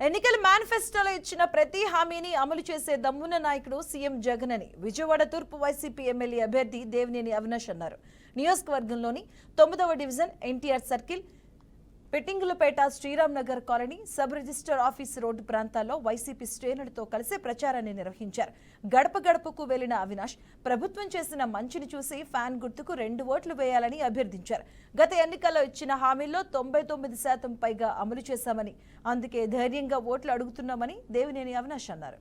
ఎన్నికల మేనిఫెస్టోలో ఇచ్చిన ప్రతి హామీని అమలు చేసే దమ్మున్న నాయకుడు సీఎం జగన్ అని విజయవాడ తూర్పు వైసీపీ ఎమ్మెల్యే అభ్యర్థి దేవినేని అవినాష్ అన్నారు. నియోజకవర్గంలోని 9వ division NTR circle, Pettingulapeta, Sriram Nagar colony, sub register office road ప్రాంతాల్లో వైసీపీ శ్రేణులతో కలిసి ప్రచారాన్ని నిర్వహించారు. గడప గడపకు వెళ్లిన అవినాష్ ప్రభుత్వం చేసిన మంచిని చూసి ఫ్యాన్ గుర్తుకు 2 ఓట్లు వేయాలని అభ్యర్థించారు. గత ఎన్నికల్లో ఇచ్చిన హామీల్లో 99% పైగా అమలు చేశామని, అందుకే ధైర్యంగా ఓట్లు అడుగుతున్నామని దేవినేని అవినాష్ అన్నారు.